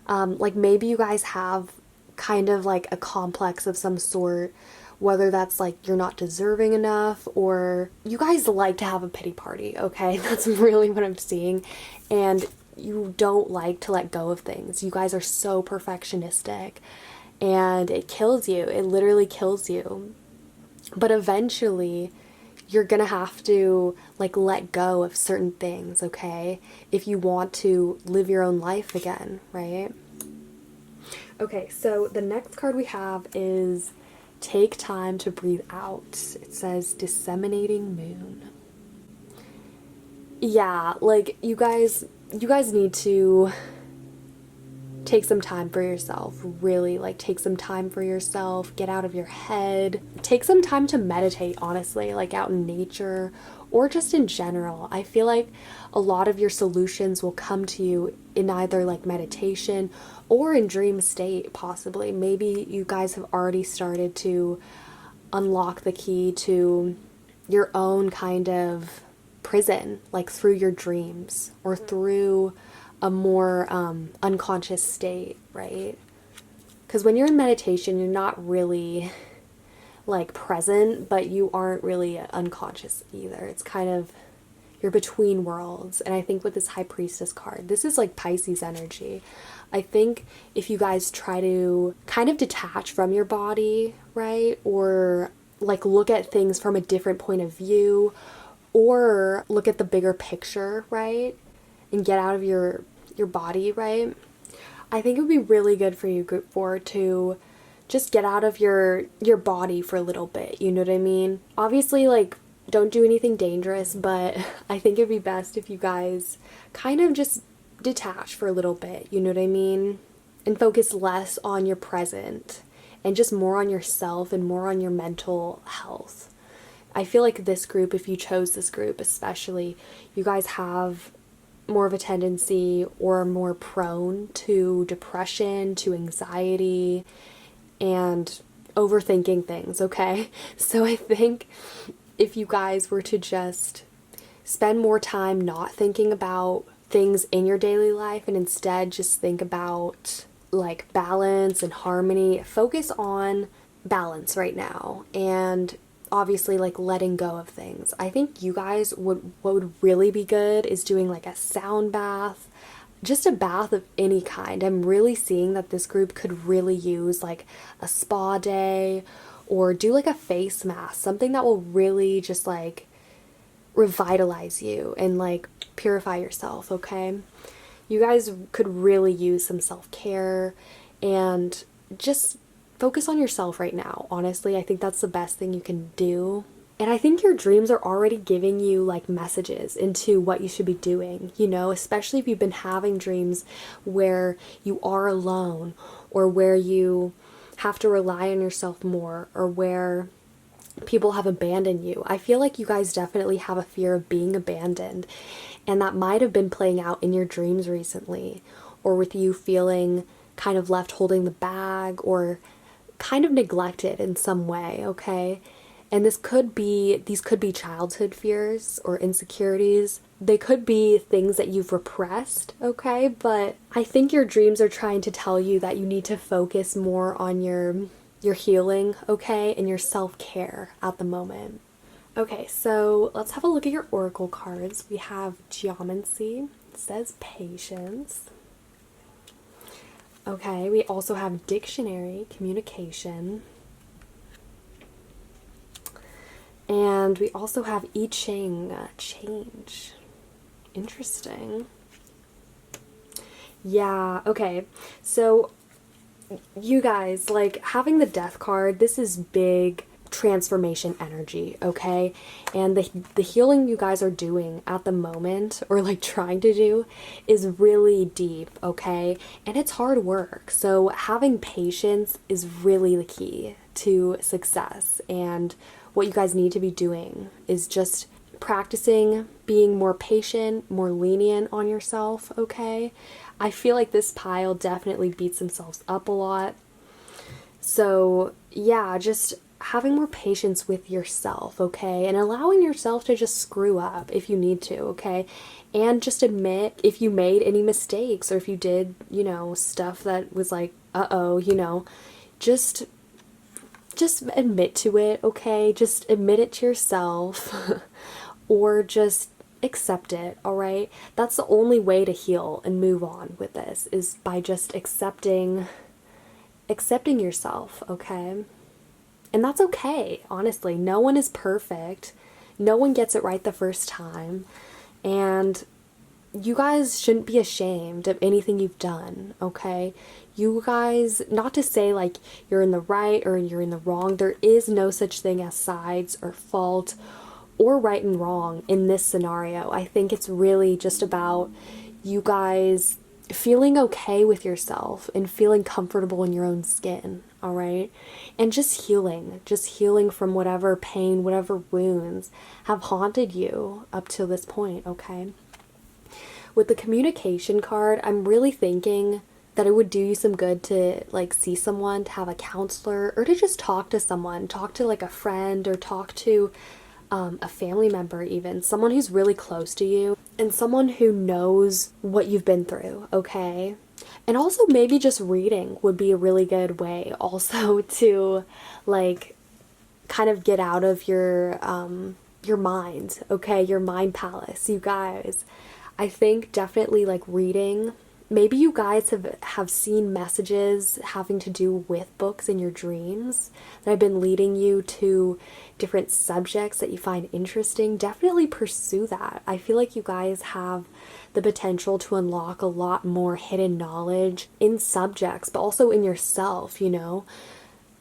Like maybe you guys have kind of like a complex of some sort, whether that's like you're not deserving enough, or you guys like to have a pity party, okay? That's really what I'm seeing. And you don't like to let go of things. You guys are so perfectionistic, and it kills you. It literally kills you. But eventually, you're gonna have to like let go of certain things, okay? If you want to live your own life again, right? Okay, so the next card we have is Take Time to Breathe Out. It says Disseminating Moon. Yeah, like you guys need to take some time for yourself. Really, like take some time for yourself. Get out of your head. Take some time to meditate, honestly, like out in nature or just in general. I feel like a lot of your solutions will come to you in either like meditation or in dream state, possibly. Maybe you guys have already started to unlock the key to your own kind of prison, like through your dreams or through a more unconscious state, right? Because when you're in meditation, you're not really like present, but you aren't really unconscious either. It's kind of, you're between worlds. And I think with this High Priestess card, this is like Pisces energy. I think if you guys try to kind of detach from your body, right? Or like look at things from a different point of view, or look at the bigger picture, right? And get out of your body, right? I think it would be really good for you to just get out of your body for a little bit, you know what I mean? Obviously, like, don't do anything dangerous, but I think it'd be best if you guys kind of just detach for a little bit, you know what I mean? And focus less on your present and just more on yourself and more on your mental health. I feel like this group, if you chose this group especially, you guys have more of a tendency or more prone to depression, to anxiety, and overthinking things, okay? So I think if you guys were to just spend more time not thinking about things in your daily life and instead just think about like balance and harmony, focus on balance right now and obviously like letting go of things. I think you guys what would really be good is doing like a sound bath, just a bath of any kind. I'm really seeing that this group could really use like a spa day or do like a face mask, something that will really just like revitalize you and like purify yourself, okay? You guys could really use some self-care and just focus on yourself right now. Honestly, I think that's the best thing you can do. And I think your dreams are already giving you like messages into what you should be doing, you know, especially if you've been having dreams where you are alone or where you have to rely on yourself more or where people have abandoned you. I feel like you guys definitely have a fear of being abandoned, and that might have been playing out in your dreams recently, or with you feeling kind of left holding the bag or kind of neglected in some way, okay? And these could be childhood fears or insecurities. They could be things that you've repressed, okay? But I think your dreams are trying to tell you that you need to focus more on your healing, okay? And your self-care at the moment. Okay, so let's have a look at your oracle cards. We have Geomancy. It says Patience. Okay, we also have dictionary, communication. And we also have I Ching, change. Interesting. Yeah, okay. So, you guys, like, having the death card, this is big transformation energy, okay? And the healing you guys are doing at the moment, or like trying to do, is really deep, okay? And it's hard work. So having patience is really the key to success. And what you guys need to be doing is just practicing being more patient, more lenient on yourself, okay? I feel like this pile definitely beats themselves up a lot. So, yeah, just having more patience with yourself, okay? And allowing yourself to just screw up if you need to, okay? And just admit if you made any mistakes or if you did, stuff that was like, uh-oh, just just admit to it, okay? Just admit it to yourself or just accept it, all right? That's the only way to heal and move on with this is by just accepting yourself, okay? And that's okay, honestly. No one is perfect. No one gets it right the first time. And you guys shouldn't be ashamed of anything you've done, okay? You guys, not to say like you're in the right or you're in the wrong, there is no such thing as sides or fault or right and wrong in this scenario. I think it's really just about you guys feeling okay with yourself and feeling comfortable in your own skin, all right? And just healing from whatever pain, whatever wounds have haunted you up to this point, okay? With the communication card, I'm really thinking that it would do you some good to like see someone, to have a counselor, or to just talk to someone, talk to like a friend, or talk to a family member, even someone who's really close to you and someone who knows what you've been through, okay? And also, maybe just reading would be a really good way, also, to like kind of get out of your mind, okay? Your mind palace, you guys. I think definitely like reading. Maybe you guys have seen messages having to do with books in your dreams that have been leading you to different subjects that you find interesting. Definitely pursue that. I feel like you guys have the potential to unlock a lot more hidden knowledge in subjects, but also in yourself,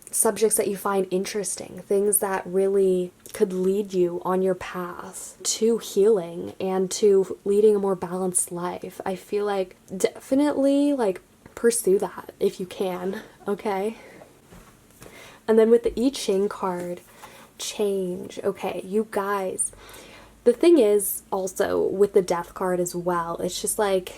subjects that you find interesting, things that really could lead you on your path to healing and to leading a more balanced life. I feel like definitely like pursue that if you can, okay? And then with the I Ching card, change. Okay, you guys. The thing is also with the death card as well, it's just like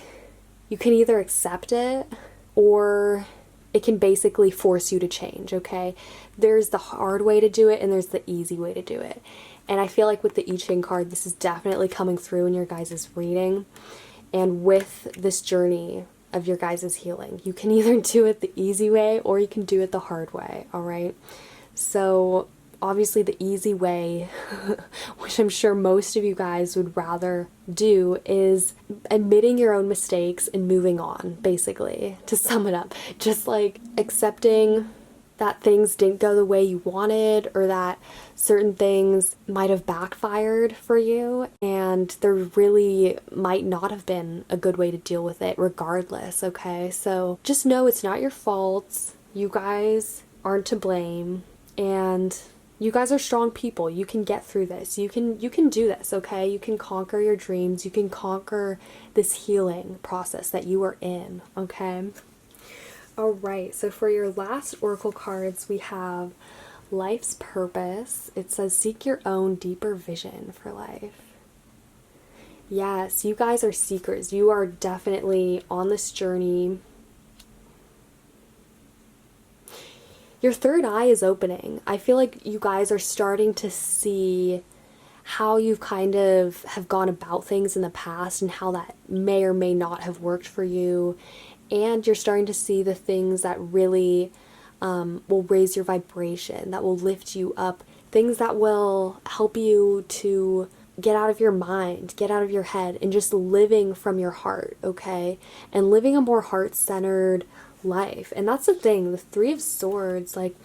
you can either accept it or it can basically force you to change, okay? There's the hard way to do it and there's the easy way to do it. And I feel like with the I Ching card, this is definitely coming through in your guys' reading. And with this journey of your guys' healing, you can either do it the easy way or you can do it the hard way, all right? So obviously the easy way, which I'm sure most of you guys would rather do, is admitting your own mistakes and moving on, basically, to sum it up. Just like accepting that things didn't go the way you wanted or that certain things might have backfired for you and there really might not have been a good way to deal with it regardless, okay? So just know it's not your fault. You guys aren't to blame and you guys are strong people. You can get through this. You can do this, okay? You can conquer your dreams. You can conquer this healing process that you are in, okay? All right. So for your last oracle cards, we have Life's Purpose. It says seek your own deeper vision for life. Yes, you guys are seekers. You are definitely on this journey. Your third eye is opening. I feel like you guys are starting to see how you've kind of have gone about things in the past and how that may or may not have worked for you. And you're starting to see the things that really will raise your vibration, that will lift you up, things that will help you to get out of your mind, get out of your head, and just living from your heart, okay? And living a more heart-centered life. And that's the thing, the Three of Swords, like,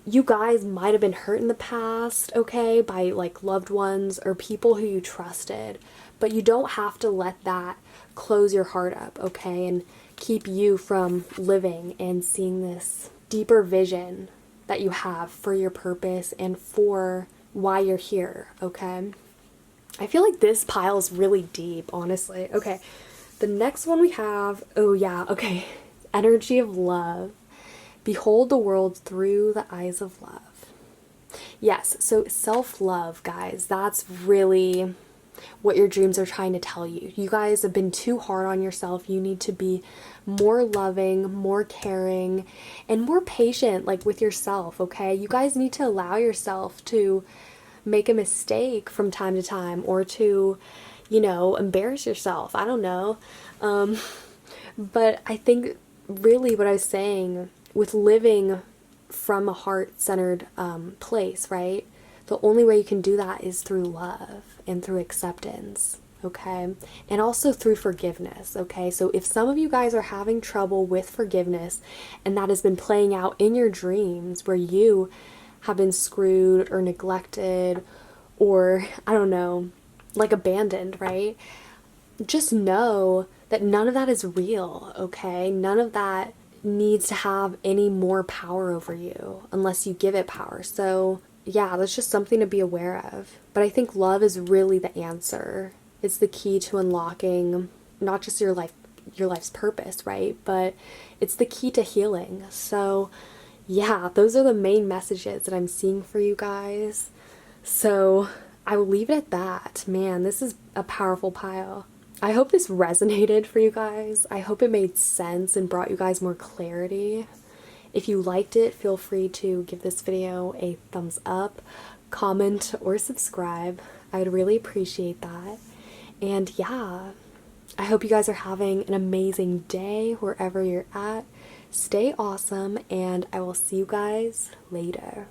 you guys might have been hurt in the past, okay, by like loved ones or people who you trusted, but you don't have to let that close your heart up, okay, and keep you from living and seeing this deeper vision that you have for your purpose and for why you're here, okay? I feel like this pile is really deep, honestly. Okay, the next one we have, oh yeah, okay, energy of love. Behold the world through the eyes of love. Yes, so self-love, guys, that's really what your dreams are trying to tell you. You guys have been too hard on yourself. You need to be more loving, more caring, and more patient, like with yourself, okay? You guys need to allow yourself to make a mistake from time to time, or to, you know, embarrass yourself. I don't know. But I think really what I was saying with living from a heart-centered place, right? The only way you can do that is through love and through acceptance, okay? And also through forgiveness, okay? So if some of you guys are having trouble with forgiveness and that has been playing out in your dreams where you have been screwed or neglected or, I don't know, like abandoned, right? Just know that none of that is real, okay? None of that needs to have any more power over you unless you give it power. So yeah, that's just something to be aware of. But I think love is really the answer. It's the key to unlocking not just your life's purpose, right? But it's the key to healing. So yeah, those are the main messages that I'm seeing for you guys. So I will leave it at that. Man, this is a powerful pile. I hope this resonated for you guys. I hope it made sense and brought you guys more clarity. If you liked it, feel free to give this video a thumbs up, comment, or subscribe. I'd really appreciate that. And yeah, I hope you guys are having an amazing day wherever you're at. Stay awesome, and I will see you guys later.